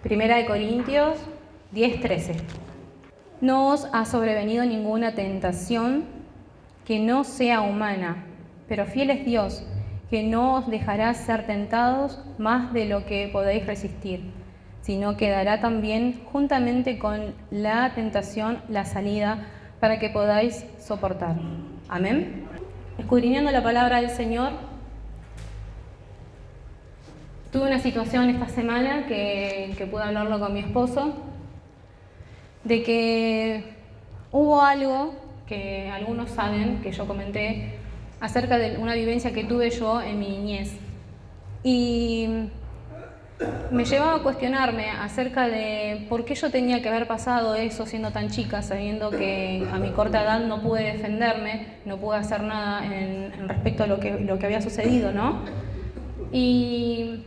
Primera de Corintios 10:13. No os ha sobrevenido ninguna tentación que no sea humana, pero fiel es Dios, que no os dejará ser tentados más de lo que podéis resistir, sino que dará también juntamente con la tentación la salida para que podáis soportar. Amén. Escudriñando la palabra del Señor, tuve una situación esta semana que pude hablarlo con mi esposo, de que hubo algo que algunos saben, que yo comenté, acerca de una vivencia que tuve yo en mi niñez. Y me llevaba a cuestionarme acerca de por qué yo tenía que haber pasado eso siendo tan chica, sabiendo que a mi corta edad no pude defenderme, no pude hacer nada en respecto a lo que había sucedido, ¿no? Y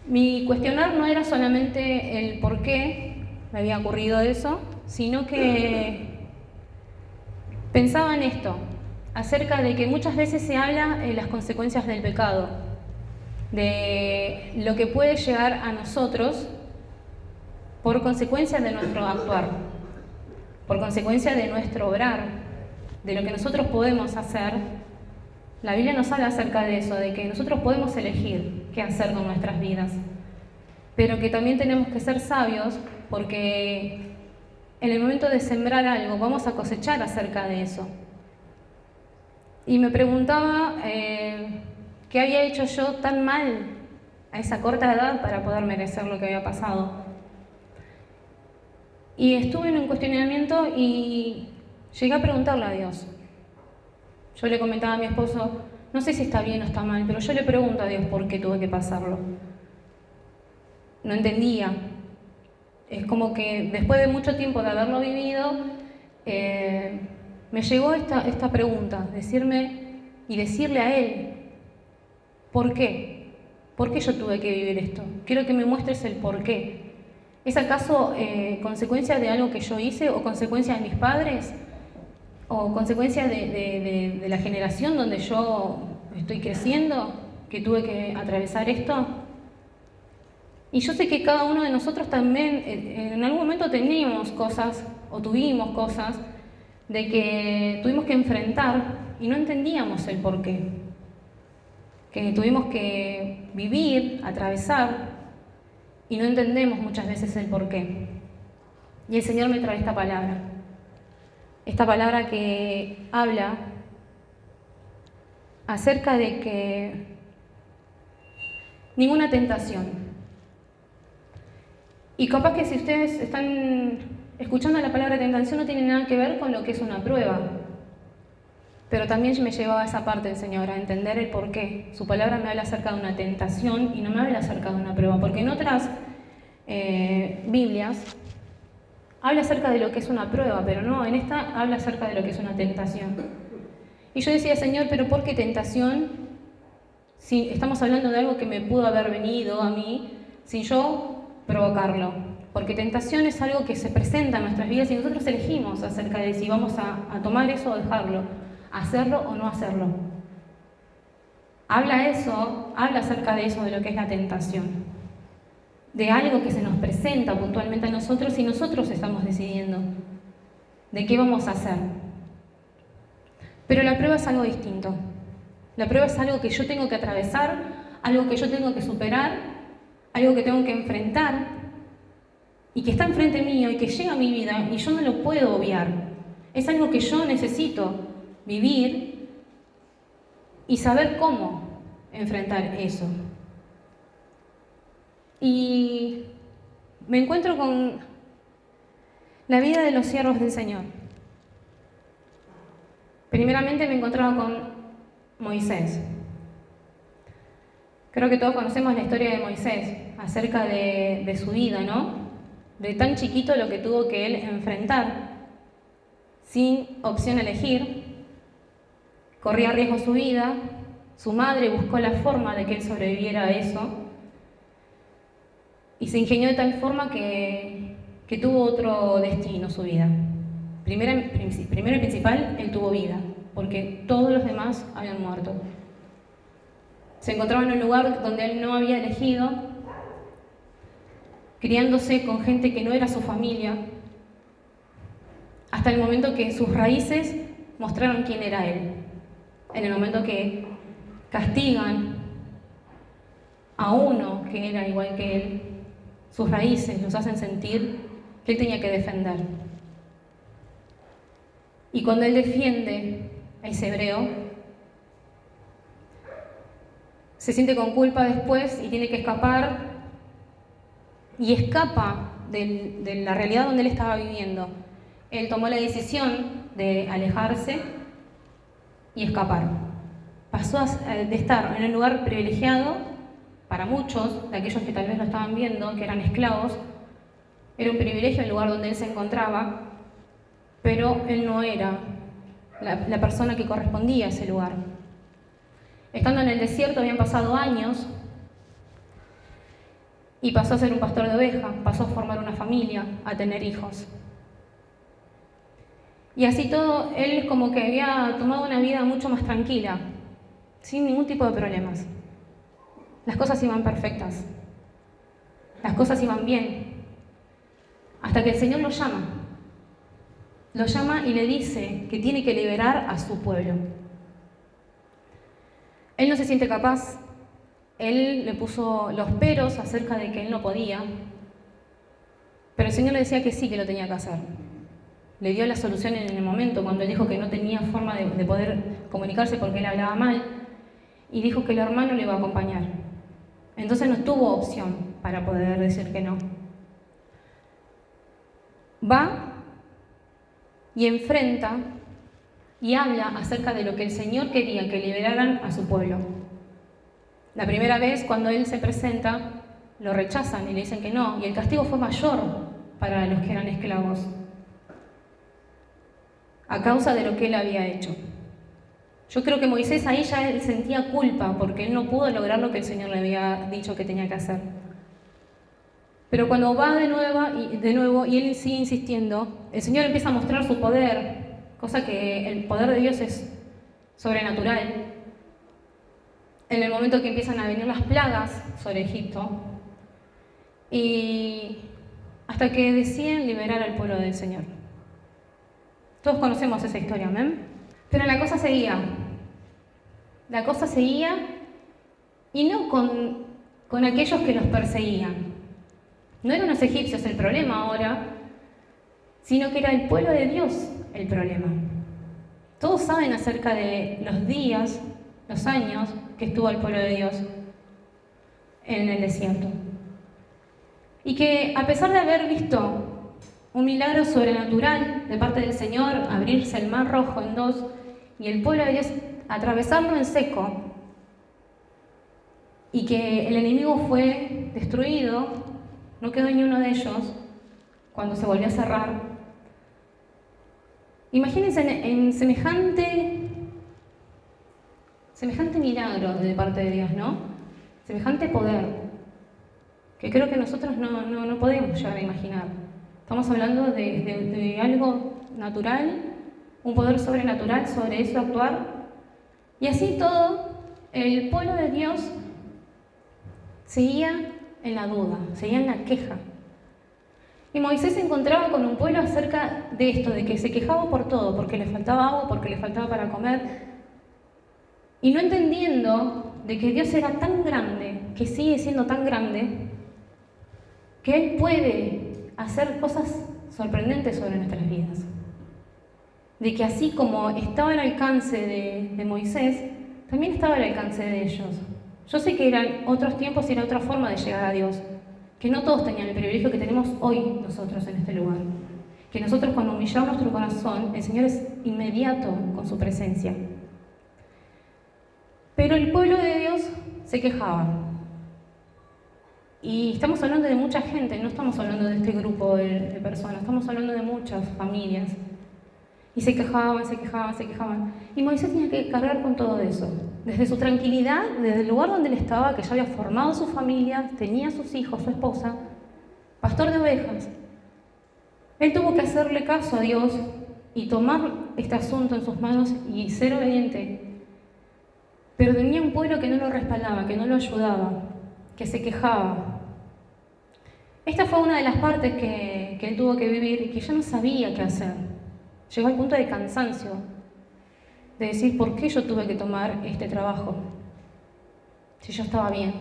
mi cuestionar no era solamente el por qué me había ocurrido eso, sino que pensaba en esto, acerca de que muchas veces se habla de las consecuencias del pecado, de lo que puede llegar a nosotros por consecuencia de nuestro actuar, por consecuencia de nuestro obrar, de lo que nosotros podemos hacer. La Biblia nos habla acerca de eso, de que nosotros podemos elegir qué hacer con nuestras vidas, pero que también tenemos que ser sabios, porque en el momento de sembrar algo vamos a cosechar acerca de eso. Y me preguntaba qué había hecho yo tan mal a esa corta edad para poder merecer lo que había pasado. Y estuve en un cuestionamiento y llegué a preguntarle a Dios. Yo le comentaba a mi esposo, no sé si está bien o está mal, pero yo le pregunto a Dios por qué tuve que pasarlo. No entendía. Es como que después de mucho tiempo de haberlo vivido, me llegó esta pregunta, decirme y decirle a Él, ¿por qué? ¿Por qué yo tuve que vivir esto? Quiero que me muestres el por qué. ¿Es acaso consecuencia de algo que yo hice o consecuencia de mis padres? ¿O consecuencia de la generación donde yo estoy creciendo, que tuve que atravesar esto? Y yo sé que cada uno de nosotros también en algún momento teníamos cosas o tuvimos cosas de que tuvimos que enfrentar y no entendíamos el porqué. Que tuvimos que vivir, atravesar y no entendemos muchas veces el porqué. Y el Señor me trae esta palabra que habla acerca de que ninguna tentación. Y capaz que si ustedes están escuchando la palabra tentación no tiene nada que ver con lo que es una prueba. Pero también me llevaba a esa parte del Señor, a entender el por qué. Su palabra me habla acerca de una tentación y no me habla acerca de una prueba. Porque en otras Biblias habla acerca de lo que es una prueba, pero no, en esta habla acerca de lo que es una tentación. Y yo decía, Señor, ¿pero por qué tentación? Si estamos hablando de algo que me pudo haber venido a mí sin yo provocarlo, porque tentación es algo que se presenta en nuestras vidas y nosotros elegimos acerca de si vamos a tomar eso o dejarlo, hacerlo o no hacerlo. Habla acerca de eso, de lo que es la tentación, de algo que se nos presenta puntualmente a nosotros y nosotros estamos decidiendo de qué vamos a hacer. Pero la prueba es algo distinto. La prueba es algo que yo tengo que atravesar, algo que yo tengo que superar, algo que tengo que enfrentar y que está enfrente mío y que llega a mi vida y yo no lo puedo obviar. Es algo que yo necesito vivir y saber cómo enfrentar eso. Y me encuentro con la vida de los siervos del Señor. Primeramente me encontraba con Moisés. Creo que todos conocemos la historia de Moisés, acerca de su vida, ¿no? De tan chiquito lo que tuvo que él enfrentar, sin opción a elegir. Corría riesgo su vida, su madre buscó la forma de que él sobreviviera a eso, y se ingenió de tal forma que tuvo otro destino su vida. Primero y principal, él tuvo vida, porque todos los demás habían muerto. Se encontraba en un lugar donde él no había elegido criándose con gente que no era su familia, hasta el momento que sus raíces mostraron quién era él. En el momento que castigan a uno que era igual que él, sus raíces los hacen sentir que él tenía que defender. Y cuando él defiende a ese hebreo, se siente con culpa después y tiene que escapar, y escapa de la realidad donde él estaba viviendo. Él tomó la decisión de alejarse y escapar. Pasó de estar en un lugar privilegiado para muchos de aquellos que tal vez lo estaban viendo, que eran esclavos. Era un privilegio el lugar donde él se encontraba, pero él no era la persona que correspondía a ese lugar. Estando en el desierto habían pasado años y pasó a ser un pastor de ovejas, pasó a formar una familia, a tener hijos. Y así todo, él como que había tomado una vida mucho más tranquila, sin ningún tipo de problemas. Las cosas iban perfectas, las cosas iban bien, hasta que el Señor lo llama y le dice que tiene que liberar a su pueblo. Él no se siente capaz, él le puso los peros acerca de que él no podía, pero el Señor le decía que sí, que lo tenía que hacer. Le dio la solución en el momento, cuando él dijo que no tenía forma de poder comunicarse porque él hablaba mal, y dijo que el hermano le iba a acompañar. Entonces no tuvo opción para poder decir que no. Va y enfrenta y habla acerca de lo que el Señor quería, que liberaran a su pueblo. La primera vez, cuando él se presenta, lo rechazan y le dicen que no, y el castigo fue mayor para los que eran esclavos, a causa de lo que él había hecho. Yo creo que Moisés ahí ya él sentía culpa porque él no pudo lograr lo que el Señor le había dicho que tenía que hacer. Pero cuando va de nuevo y él sigue insistiendo, el Señor empieza a mostrar su poder, cosa que el poder de Dios es sobrenatural. En el momento que empiezan a venir las plagas sobre Egipto, y hasta que deciden liberar al pueblo del Señor. Todos conocemos esa historia, ¿amén? Pero la cosa seguía. La cosa seguía, y no con aquellos que los perseguían. No eran los egipcios el problema ahora, sino que era el pueblo de Dios el problema. Todos saben acerca de los días, los años que estuvo el pueblo de Dios en el desierto. Y que a pesar de haber visto un milagro sobrenatural de parte del Señor, abrirse el mar rojo en dos y el pueblo de Dios atravesarlo en seco, y que el enemigo fue destruido, no quedó ni uno de ellos cuando se volvió a cerrar. Imagínense en semejante milagro de parte de Dios, ¿no? Semejante poder, que creo que nosotros no podemos llegar a imaginar. Estamos hablando de algo natural, un poder sobrenatural sobre eso actuar. Y así todo, el pueblo de Dios seguía en la duda, seguía en la queja. Y Moisés se encontraba con un pueblo acerca de esto, de que se quejaba por todo, porque le faltaba agua, porque le faltaba para comer, y no entendiendo de que Dios era tan grande, que sigue siendo tan grande, que Él puede hacer cosas sorprendentes sobre nuestras vidas. De que así como estaba al alcance de Moisés, también estaba al alcance de ellos. Yo sé que eran otros tiempos y era otra forma de llegar a Dios, que no todos tenían el privilegio que tenemos hoy nosotros en este lugar. Que nosotros, cuando humillamos nuestro corazón, el Señor es inmediato con su presencia. Pero el pueblo de Dios se quejaba. Y estamos hablando de mucha gente, no estamos hablando de este grupo de personas, estamos hablando de muchas familias. Y se quejaban. Y Moisés tenía que cargar con todo eso. Desde su tranquilidad, desde el lugar donde él estaba, que ya había formado su familia, tenía sus hijos, su esposa, pastor de ovejas. Él tuvo que hacerle caso a Dios y tomar este asunto en sus manos y ser obediente. Pero tenía un pueblo que no lo respaldaba, que no lo ayudaba, que se quejaba. Esta fue una de las partes que él tuvo que vivir y que ya no sabía qué hacer. Llegó al punto de cansancio, de decir, ¿por qué yo tuve que tomar este trabajo? Si yo estaba bien.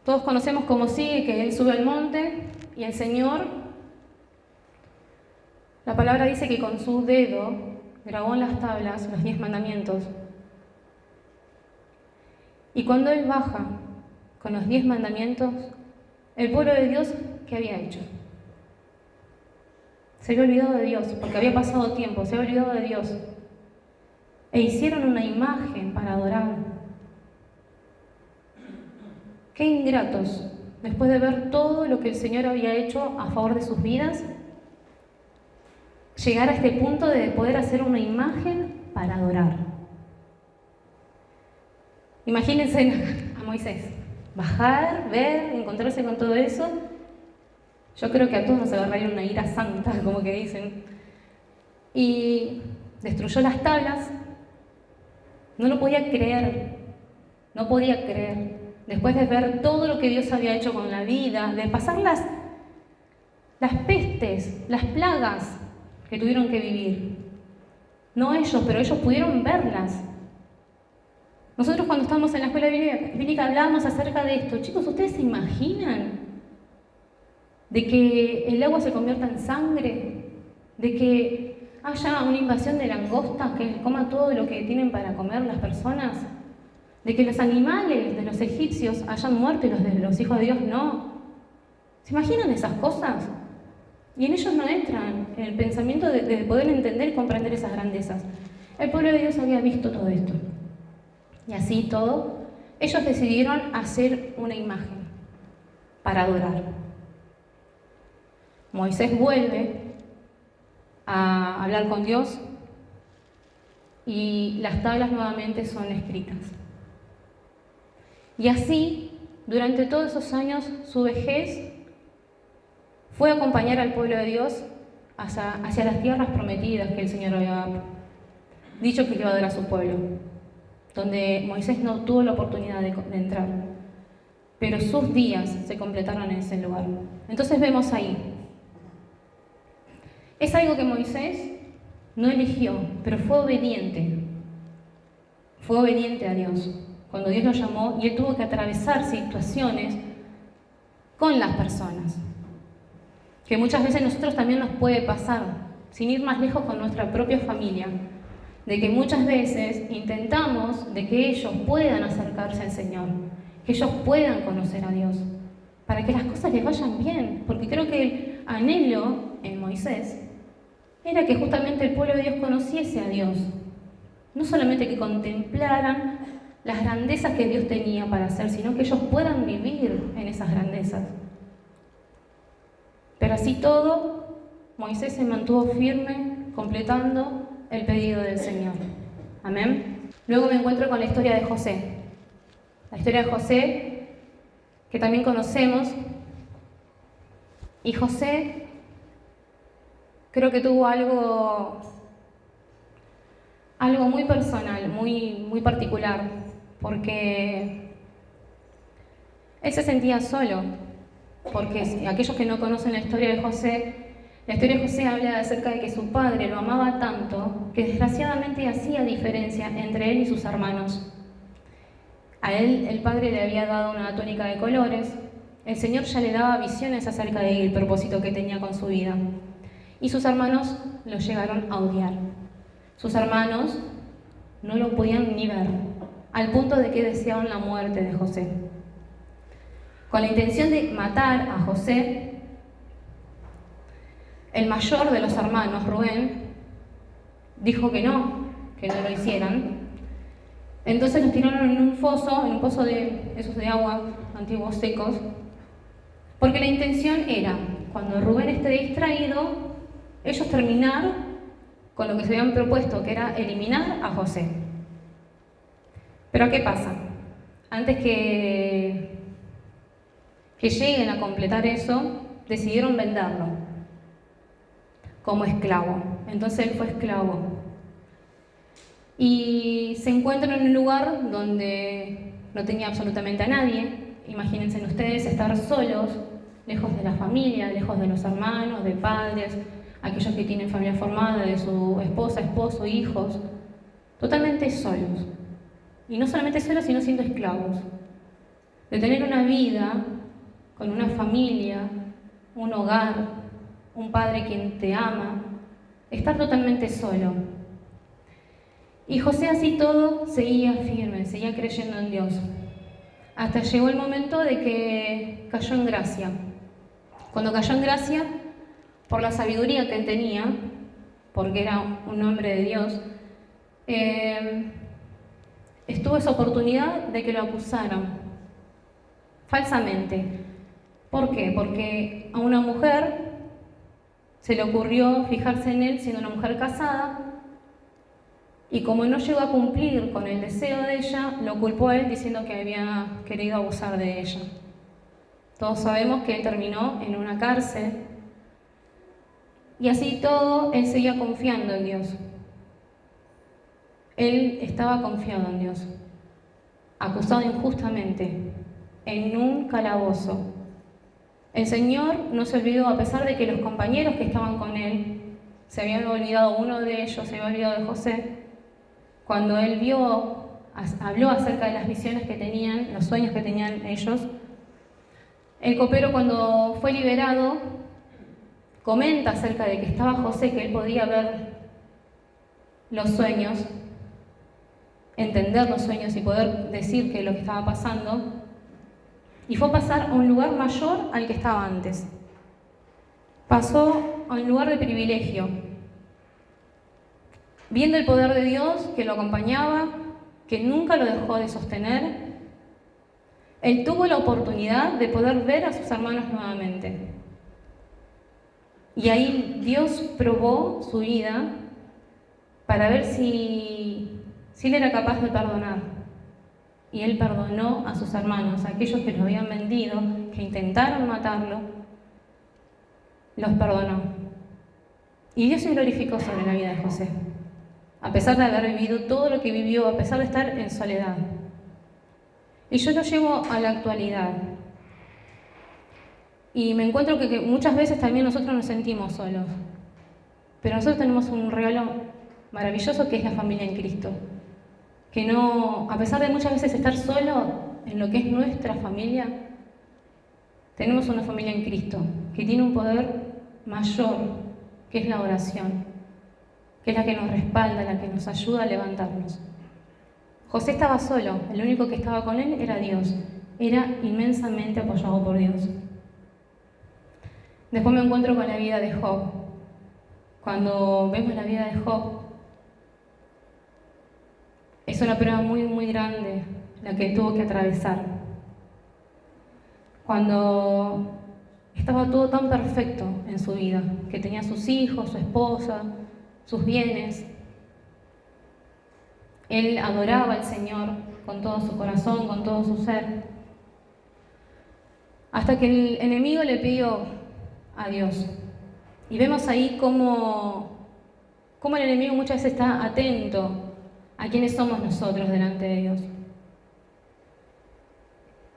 Todos conocemos cómo sigue, que él sube al monte y el Señor, la palabra dice que con su dedo grabó en las tablas los 10 mandamientos. Y cuando él baja con los 10 mandamientos, el pueblo de Dios, ¿qué había hecho? Se había olvidado de Dios, porque había pasado tiempo, se había olvidado de Dios. E hicieron una imagen para adorar. Qué ingratos, después de ver todo lo que el Señor había hecho a favor de sus vidas, llegar a este punto de poder hacer una imagen para adorar. Imagínense a Moisés, bajar, ver, encontrarse con todo eso. Yo creo que a todos nos agarraría una ira santa, como que dicen. Y destruyó las tablas. No lo podía creer, no podía creer. Después de ver todo lo que Dios había hecho con la vida, de pasar las pestes, las plagas que tuvieron que vivir. No ellos, pero ellos pudieron verlas. Nosotros cuando estábamos en la escuela bíblica hablábamos acerca de esto. Chicos, ¿ustedes se imaginan de que el agua se convierta en sangre? ¿De que haya una invasión de langostas que coma todo lo que tienen para comer las personas? ¿De que los animales de los egipcios hayan muerto y los de los hijos de Dios no? ¿Se imaginan esas cosas? Y en ellos no entran en el pensamiento de poder entender y comprender esas grandezas. El pueblo de Dios había visto todo esto. Y así todo, ellos decidieron hacer una imagen para adorar. Moisés vuelve a hablar con Dios y las tablas nuevamente son escritas. Y así, durante todos esos años, su vejez fue acompañar al pueblo de Dios hacia las tierras prometidas que el Señor había dicho que iba a dar a su pueblo, donde Moisés no tuvo la oportunidad de entrar, pero sus días se completaron en ese lugar. Entonces vemos ahí, es algo que Moisés no eligió, pero fue obediente a Dios, cuando Dios lo llamó, y él tuvo que atravesar situaciones con las personas, que muchas veces a nosotros también nos puede pasar, sin ir más lejos con nuestra propia familia, de que muchas veces intentamos de que ellos puedan acercarse al Señor, que ellos puedan conocer a Dios, para que las cosas les vayan bien, porque creo que el anhelo en Moisés era que justamente el pueblo de Dios conociese a Dios, no solamente que contemplaran las grandezas que Dios tenía para hacer, sino que ellos puedan vivir en esas grandezas. Pero así todo, Moisés se mantuvo firme, completando el pedido del Señor. Amén. Luego me encuentro con la historia de José. La historia de José, que también conocemos. Y José, creo que tuvo algo muy personal, muy particular, porque él se sentía solo, porque aquellos que no conocen la historia de José habla acerca de que su padre lo amaba tanto que desgraciadamente hacía diferencia entre él y sus hermanos. A él el padre le había dado una túnica de colores, el Señor ya le daba visiones acerca del propósito que tenía con su vida, y sus hermanos lo llegaron a odiar. Sus hermanos no lo podían ni ver, al punto de que deseaban la muerte de José. Con la intención de matar a José, el mayor de los hermanos, Rubén, dijo que no lo hicieran. Entonces los tiraron en un pozo de esos de agua, antiguos secos, porque la intención era, cuando Rubén esté distraído, ellos terminar con lo que se habían propuesto, que era eliminar a José. Pero ¿qué pasa? Antes que lleguen a completar eso, decidieron venderlo como esclavo. Entonces él fue esclavo. Y se encuentra en un lugar donde no tenía absolutamente a nadie. Imagínense ustedes estar solos lejos de la familia, lejos de los hermanos, de padres, aquellos que tienen familia formada, de su esposa, esposo, hijos, totalmente solos. Y no solamente solos, sino siendo esclavos. De tener una vida con una familia, un hogar, un padre quien te ama, estar totalmente solo. Y José así todo seguía firme, seguía creyendo en Dios. Hasta llegó el momento de que cayó en gracia. Cuando cayó en gracia, por la sabiduría que él tenía, porque era un hombre de Dios, estuvo esa oportunidad de que lo acusaran falsamente. ¿Por qué? Porque a una mujer se le ocurrió fijarse en él siendo una mujer casada, y como no llegó a cumplir con el deseo de ella, lo culpó a él diciendo que había querido abusar de ella. Todos sabemos que él terminó en una cárcel, y así todo, él seguía confiando en Dios. Él estaba confiado en Dios, acusado injustamente, en un calabozo. El Señor no se olvidó, a pesar de que los compañeros que estaban con él, se habían olvidado, uno de ellos se había olvidado de José, cuando él habló acerca de las visiones que tenían, los sueños que tenían ellos. El copero, cuando fue liberado, comenta acerca de que estaba José, que él podía ver los sueños, entender los sueños y poder decir que lo que estaba pasando, y fue a pasar a un lugar mayor al que estaba antes. Pasó a un lugar de privilegio, viendo el poder de Dios que lo acompañaba, que nunca lo dejó de sostener. Él tuvo la oportunidad de poder ver a sus hermanos nuevamente. Y ahí Dios probó su vida para ver si él era capaz de perdonar. Y él perdonó a sus hermanos, a aquellos que lo habían vendido, que intentaron matarlo, los perdonó. Y Dios se glorificó sobre la vida de José, a pesar de haber vivido todo lo que vivió, a pesar de estar en soledad. Y yo lo llevo a la actualidad. Y me encuentro que muchas veces también nosotros nos sentimos solos. Pero nosotros tenemos un regalo maravilloso que es la familia en Cristo. Que no, a pesar de muchas veces estar solo en lo que es nuestra familia, tenemos una familia en Cristo, que tiene un poder mayor, que es la oración, que es la que nos respalda, la que nos ayuda a levantarnos. José estaba solo, el único que estaba con él era Dios, era inmensamente apoyado por Dios. Después me encuentro con la vida de Job. Cuando vemos la vida de Job, es una prueba muy, muy grande la que tuvo que atravesar. Cuando estaba todo tan perfecto en su vida, que tenía sus hijos, su esposa, sus bienes. Él adoraba al Señor con todo su corazón, con todo su ser. Hasta que el enemigo le pidió a Dios. Y vemos ahí cómo el enemigo muchas veces está atento a quiénes somos nosotros delante de Dios.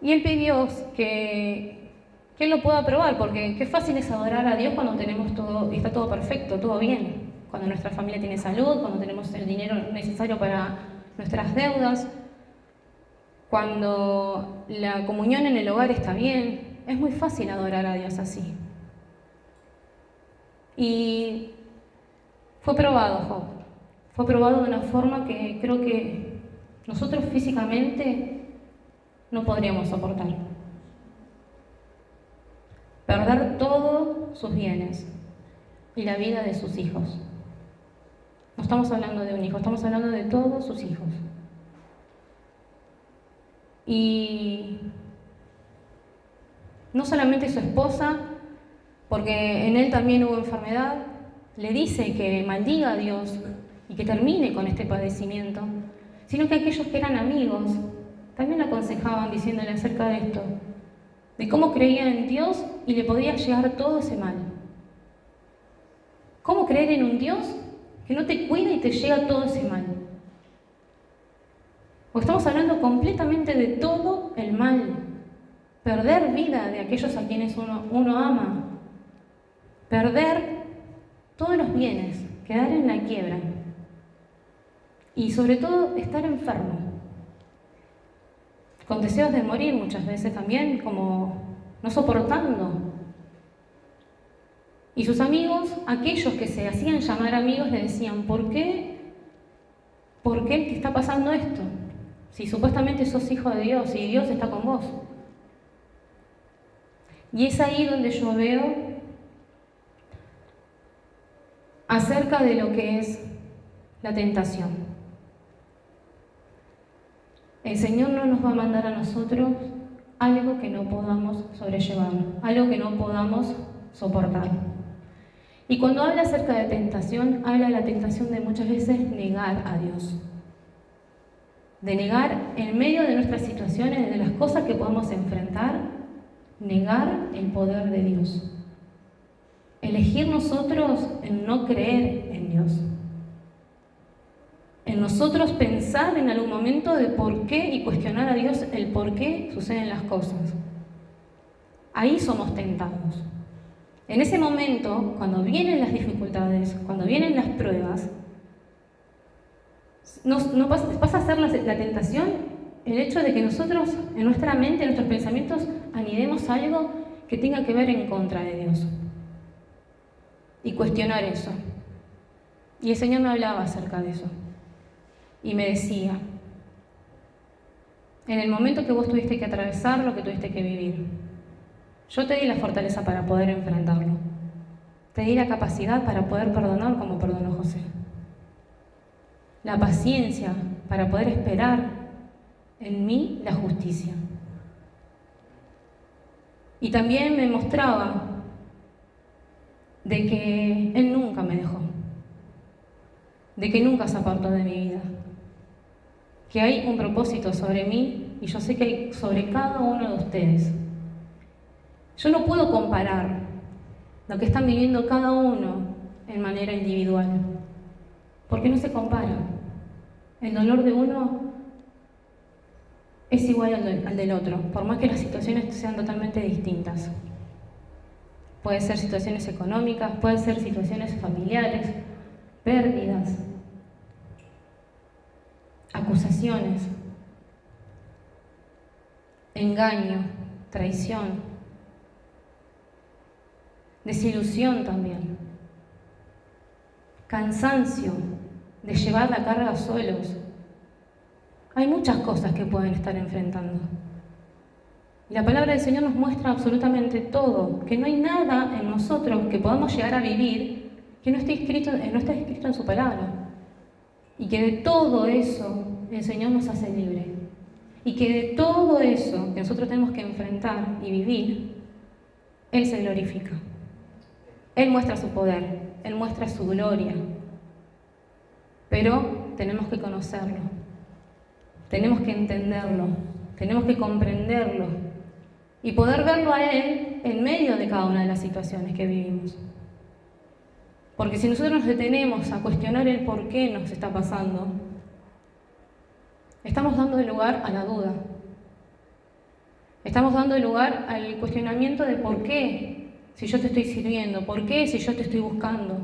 Y él pidió que él lo pueda probar, porque qué fácil es adorar a Dios cuando tenemos todo, está todo perfecto, todo bien. Cuando nuestra familia tiene salud, cuando tenemos el dinero necesario para nuestras deudas, cuando la comunión en el hogar está bien. Es muy fácil adorar a Dios así. Y fue probado Job. Fue probado de una forma que creo que nosotros físicamente no podríamos soportar. Perder todos sus bienes y la vida de sus hijos. No estamos hablando de un hijo, estamos hablando de todos sus hijos. Y no solamente su esposa, porque en él también hubo enfermedad, le dice que maldiga a Dios y que termine con este padecimiento, sino que aquellos que eran amigos también le aconsejaban diciéndole acerca de esto, de cómo creía en Dios y le podía llegar todo ese mal. ¿Cómo creer en un Dios que no te cuida y te llega todo ese mal? Porque estamos hablando completamente de todo el mal. perder vida de aquellos a quienes uno ama, perder todos los bienes, quedar en la quiebra y sobre todo estar enfermo, con deseos de morir muchas veces también, como no soportando. Y sus amigos, aquellos que se hacían llamar amigos, le decían: ¿por qué te está pasando esto? Si supuestamente sos hijo de Dios y Dios está con vos. Y es ahí donde yo veo acerca de lo que es la tentación. El Señor no nos va a mandar a nosotros algo que no podamos sobrellevar, algo que no podamos soportar. Y cuando habla acerca de tentación, habla de la tentación de muchas veces negar a Dios. De negar en medio de nuestras situaciones, de las cosas que podamos enfrentar, negar el poder de Dios. Elegir nosotros en no creer en Dios. En nosotros pensar en algún momento de por qué y cuestionar a Dios el por qué suceden las cosas. Ahí somos tentados. En ese momento, cuando vienen las dificultades, cuando vienen las pruebas, pasa a ser la tentación el hecho de que nosotros, en nuestra mente, en nuestros pensamientos, anidemos algo que tenga que ver en contra de Dios. Y cuestionar eso. Y el Señor me hablaba acerca de eso. Y me decía: en el momento que vos tuviste que atravesar lo que tuviste que vivir, yo te di la fortaleza para poder enfrentarlo. Te di la capacidad para poder perdonar como perdonó José. La paciencia para poder esperar en mí la justicia. Y también me mostraba de que Él nunca me dejó, de que nunca se apartó de mi vida, que hay un propósito sobre mí y yo sé que hay sobre cada uno de ustedes. Yo no puedo comparar lo que están viviendo cada uno en manera individual, porque no se compara. El dolor de uno es igual al del otro, por más que las situaciones sean totalmente distintas. Pueden ser situaciones económicas, pueden ser situaciones familiares, pérdidas, acusaciones, engaño, traición, desilusión también, cansancio de llevar la carga solos. Hay muchas cosas que pueden estar enfrentando. Y la palabra del Señor nos muestra absolutamente todo, que no hay nada en nosotros que podamos llegar a vivir que no esté escrito en su palabra. Y que de todo eso el Señor nos hace libre. Y que de todo eso que nosotros tenemos que enfrentar y vivir, Él se glorifica. Él muestra su poder, Él muestra su gloria. Pero tenemos que conocerlo, tenemos que entenderlo, tenemos que comprenderlo y poder verlo a Él en medio de cada una de las situaciones que vivimos. Porque si nosotros nos detenemos a cuestionar el por qué nos está pasando, estamos dando lugar a la duda. Estamos dando lugar al cuestionamiento de por qué, si yo te estoy sirviendo, por qué, si yo te estoy buscando,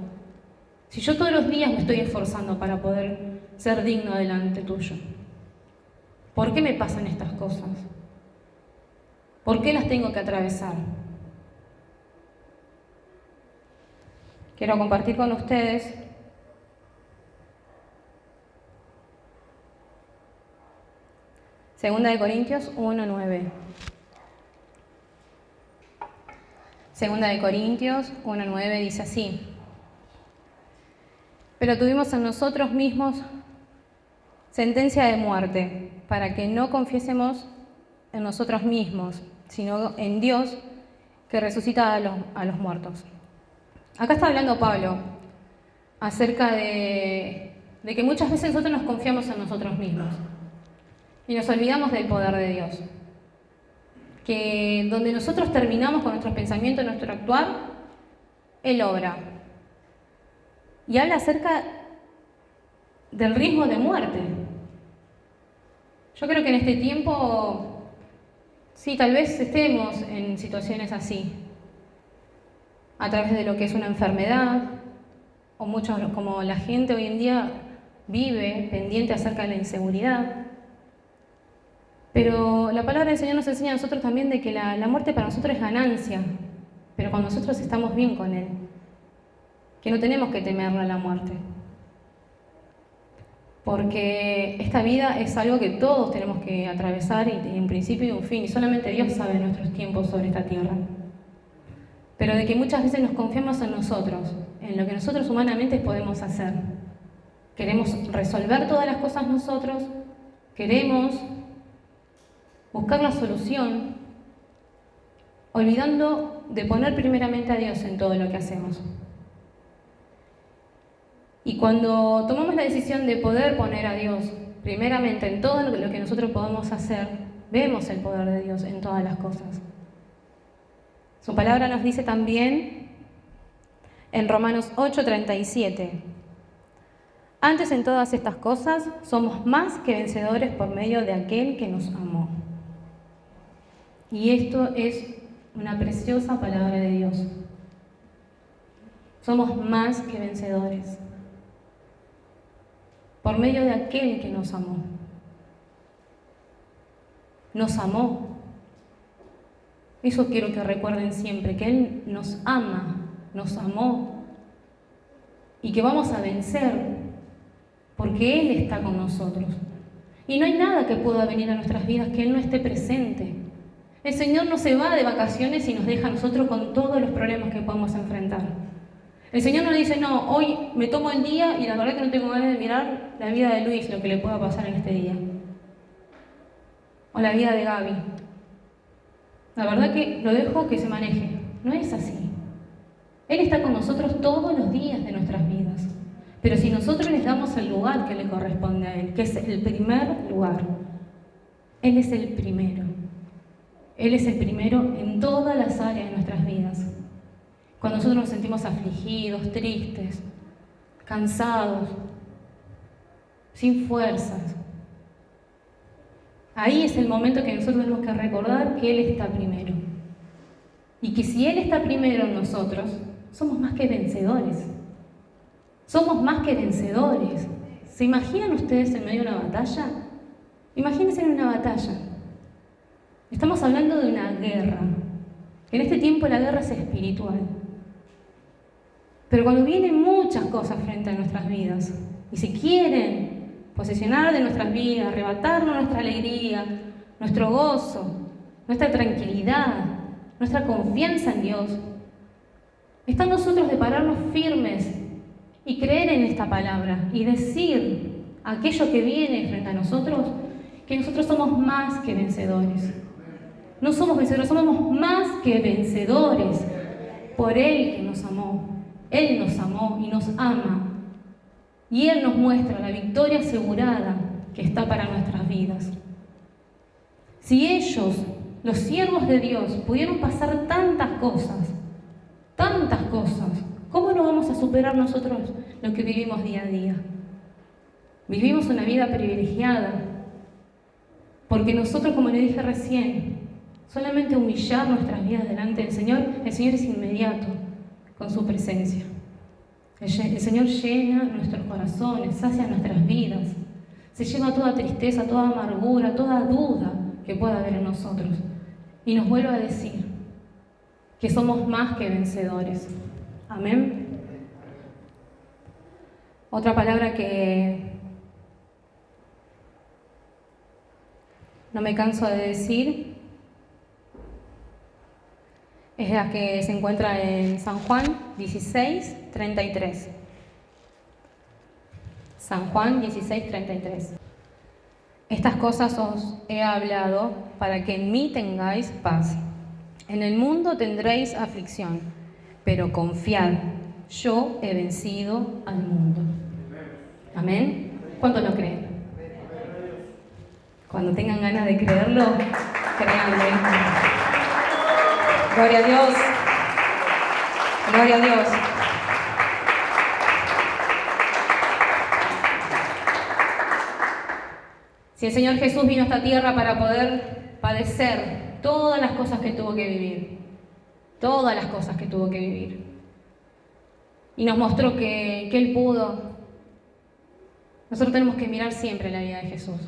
si yo todos los días me estoy esforzando para poder ser digno delante tuyo. ¿Por qué me pasan estas cosas? ¿Por qué las tengo que atravesar? Quiero compartir con ustedes Segunda de Corintios 1:9. Segunda de Corintios 1:9 dice así: pero tuvimos en nosotros mismos sentencia de muerte, para que no confiésemos en nosotros mismos, sino en Dios que resucita a los muertos. Acá está hablando Pablo acerca de que muchas veces nosotros nos confiamos en nosotros mismos y nos olvidamos del poder de Dios. Que donde nosotros terminamos con nuestros pensamientos, nuestro actuar, Él obra. Y habla acerca del riesgo de muerte. Yo creo que en este tiempo Sí, tal vez estemos en situaciones así, a través de lo que es una enfermedad, o muchos, como la gente hoy en día vive pendiente acerca de la inseguridad. Pero la palabra del Señor nos enseña a nosotros también de que la muerte para nosotros es ganancia, pero cuando nosotros estamos bien con Él, que no tenemos que temerle a la muerte. Porque esta vida es algo que todos tenemos que atravesar y tiene un principio y un fin, y solamente Dios sabe nuestros tiempos sobre esta tierra. Pero de que muchas veces nos confiamos en nosotros, en lo que nosotros humanamente podemos hacer. Queremos resolver todas las cosas nosotros, queremos buscar la solución, olvidando de poner primeramente a Dios en todo lo que hacemos. Y cuando tomamos la decisión de poder poner a Dios primeramente en todo lo que nosotros podamos hacer, vemos el poder de Dios en todas las cosas. Su palabra nos dice también en Romanos 8:37: antes en todas estas cosas somos más que vencedores por medio de aquel que nos amó. Y esto es una preciosa palabra de Dios. Somos más que vencedores por medio de aquel que nos amó. Nos amó. Eso quiero que recuerden siempre, que Él nos ama, nos amó, y que vamos a vencer porque Él está con nosotros. Y no hay nada que pueda venir a nuestras vidas que Él no esté presente. El Señor no se va de vacaciones y nos deja a nosotros con todos los problemas que podemos enfrentar. El Señor no dice, no, hoy me tomo el día y la verdad que no tengo ganas de mirar la vida de Luis, lo que le pueda pasar en este día. O la vida de Gaby. La verdad que lo dejo que se maneje. No es así. Él está con nosotros todos los días de nuestras vidas. Pero si nosotros les damos el lugar que le corresponde a Él, que es el primer lugar, Él es el primero. Él es el primero en todas las áreas de nuestras vidas. Cuando nosotros nos sentimos afligidos, tristes, cansados, sin fuerzas, ahí es el momento que nosotros tenemos que recordar que Él está primero. Y que si Él está primero en nosotros, somos más que vencedores. Somos más que vencedores. ¿Se imaginan ustedes en medio de una batalla? Imagínense en una batalla. Estamos hablando de una guerra. En este tiempo la guerra es espiritual. Pero cuando vienen muchas cosas frente a nuestras vidas y se quieren posesionar de nuestras vidas, arrebatarnos nuestra alegría, nuestro gozo, nuestra tranquilidad, nuestra confianza en Dios, está en nosotros de pararnos firmes y creer en esta palabra y decir a aquello que viene frente a nosotros que nosotros somos más que vencedores. No somos vencedores, somos más que vencedores por Él que nos amó. Él nos amó y nos ama. Y Él nos muestra la victoria asegurada que está para nuestras vidas. Si ellos, los siervos de Dios, pudieron pasar tantas cosas, ¿cómo no vamos a superar nosotros lo que vivimos día a día? Vivimos una vida privilegiada, porque nosotros, como le dije recién, solamente humillar nuestras vidas delante del Señor, el Señor es inmediato con su presencia. El Señor llena nuestros corazones, sacia nuestras vidas, se lleva toda tristeza, toda amargura, toda duda que pueda haber en nosotros, y nos vuelve a decir que somos más que vencedores. Amén. Otra palabra que no me canso de decir es la que se encuentra en San Juan 16:33. San Juan 16:33. Estas cosas os he hablado para que en mí tengáis paz. En el mundo tendréis aflicción, pero confiad, yo he vencido al mundo. Amén. ¿Cuántos lo creen? Cuando tengan ganas de creerlo, créanlo. Gloria a Dios. Gloria a Dios. Si el Señor Jesús vino a esta tierra para poder padecer todas las cosas que tuvo que vivir, todas las cosas que tuvo que vivir. Y nos mostró que Él pudo. Nosotros tenemos que mirar siempre la vida de Jesús.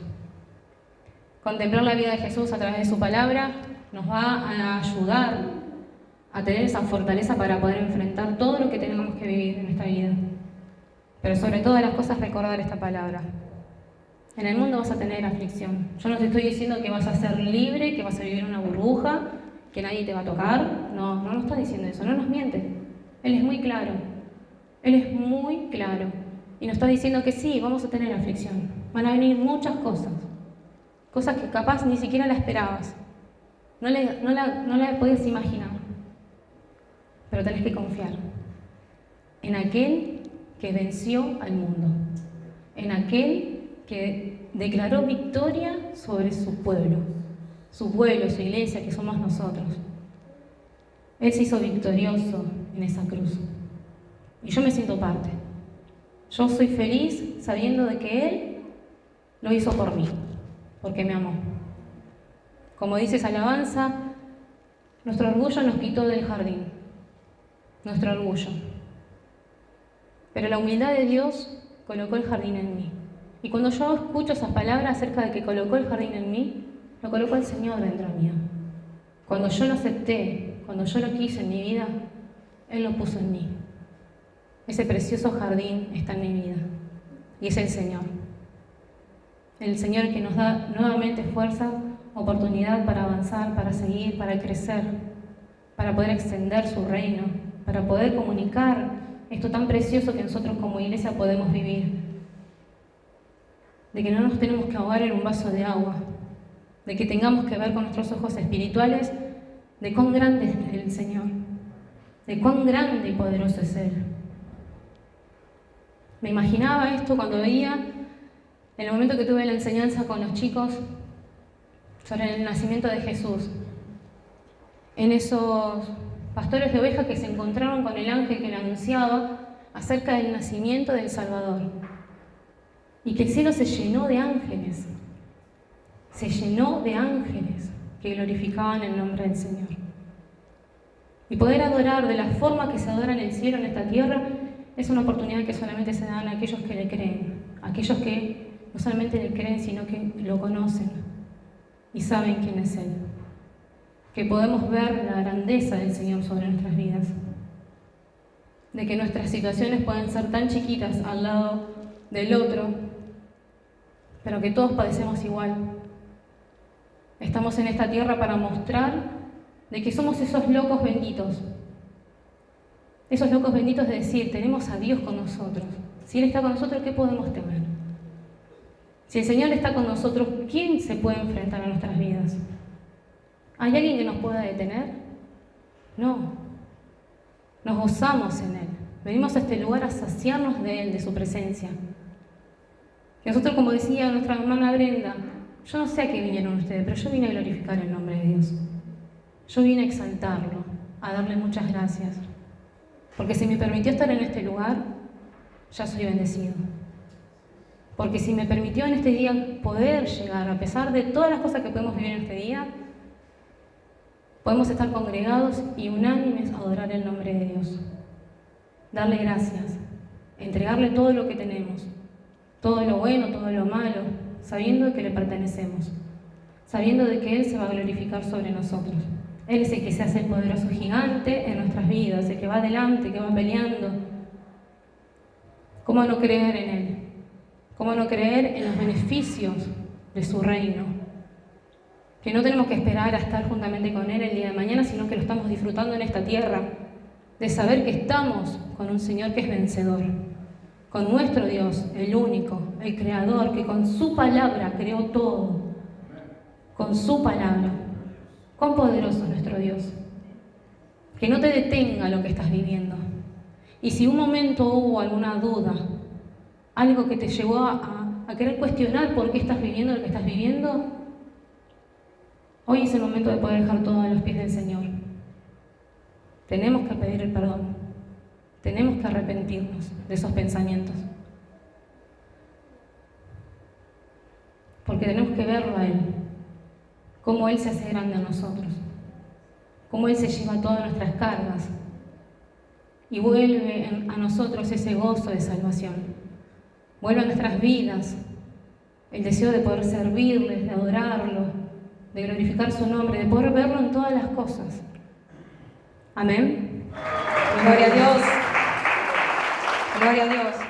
Contemplar la vida de Jesús a través de su palabra nos va a ayudar a tener esa fortaleza para poder enfrentar todo lo que tenemos que vivir en esta vida. Pero sobre todas las cosas recordar esta palabra. En el mundo vas a tener aflicción. Yo no te estoy diciendo que vas a ser libre, que vas a vivir en una burbuja, que nadie te va a tocar. No, no nos está diciendo eso, no nos miente. Él es muy claro. Él es muy claro. Y nos está diciendo que sí, vamos a tener aflicción. Van a venir muchas cosas. Cosas que capaz ni siquiera la esperabas. No la podías imaginar. Pero tenés que confiar en aquel que venció al mundo. En aquel que declaró victoria sobre su pueblo, su iglesia, que somos nosotros. Él se hizo victorioso en esa cruz. Y yo me siento parte. Yo soy feliz sabiendo de que Él lo hizo por mí, porque me amó. Como dice esa alabanza, nuestro orgullo nos quitó del jardín. Nuestro orgullo. Pero la humildad de Dios colocó el jardín en mí. Y cuando yo escucho esas palabras acerca de que colocó el jardín en mí, lo colocó el Señor dentro mío. Cuando yo lo acepté, cuando yo lo quise en mi vida, Él lo puso en mí. Ese precioso jardín está en mi vida. Y es el Señor. El Señor que nos da nuevamente fuerza, oportunidad para avanzar, para seguir, para crecer, para poder extender su reino, para poder comunicar esto tan precioso que nosotros como iglesia podemos vivir. De que no nos tenemos que ahogar en un vaso de agua, de que tengamos que ver con nuestros ojos espirituales de cuán grande es el Señor, de cuán grande y poderoso es Él. Me imaginaba esto cuando veía, en el momento que tuve la enseñanza con los chicos sobre el nacimiento de Jesús, en esos pastores de ovejas que se encontraron con el ángel que le anunciaba acerca del nacimiento del Salvador. Y que el cielo se llenó de ángeles. Se llenó de ángeles que glorificaban el nombre del Señor. Y poder adorar de la forma que se adora en el cielo, en esta tierra, es una oportunidad que solamente se dan a aquellos que le creen. Aquellos que no solamente le creen, sino que lo conocen y saben quién es Él. Que podemos ver la grandeza del Señor sobre nuestras vidas. De que nuestras situaciones pueden ser tan chiquitas al lado del otro, pero que todos padecemos igual. Estamos en esta tierra para mostrar de que somos esos locos benditos. Esos locos benditos de decir, tenemos a Dios con nosotros. Si Él está con nosotros, ¿qué podemos temer? Si el Señor está con nosotros, ¿quién se puede enfrentar a nuestras vidas? ¿Hay alguien que nos pueda detener? No. Nos gozamos en Él. Venimos a este lugar a saciarnos de Él, de su presencia. Que nosotros, como decía nuestra hermana Brenda, yo no sé a qué vinieron ustedes, pero yo vine a glorificar el nombre de Dios. Yo vine a exaltarlo, a darle muchas gracias. Porque si me permitió estar en este lugar, ya soy bendecido. Porque si me permitió en este día poder llegar, a pesar de todas las cosas que podemos vivir en este día, podemos estar congregados y unánimes a adorar el nombre de Dios. Darle gracias, entregarle todo lo que tenemos, todo lo bueno, todo lo malo, sabiendo que le pertenecemos, sabiendo de que Él se va a glorificar sobre nosotros. Él es el que se hace el poderoso gigante en nuestras vidas, el que va adelante, que va peleando. ¿Cómo no creer en Él? ¿Cómo no creer en los beneficios de su reino? Que no tenemos que esperar a estar juntamente con Él el día de mañana, sino que lo estamos disfrutando en esta tierra, de saber que estamos con un Señor que es vencedor, con nuestro Dios, el único, el Creador, que con su palabra creó todo, con su palabra. Cuán poderoso es nuestro Dios. Que no te detenga lo que estás viviendo. Y si un momento hubo alguna duda, algo que te llevó a querer cuestionar por qué estás viviendo lo que estás viviendo, hoy es el momento de poder dejar todo a los pies del Señor. Tenemos que pedir el perdón. Tenemos que arrepentirnos de esos pensamientos. Porque tenemos que verlo a Él. cómo Él se hace grande a nosotros, cómo Él se lleva todas nuestras cargas y vuelve a nosotros ese gozo de salvación. Vuelve a nuestras vidas el deseo de poder servirles, de adorarlo, de glorificar su nombre, de poder verlo en todas las cosas. Amén. Gloria a Dios. Gloria a Dios.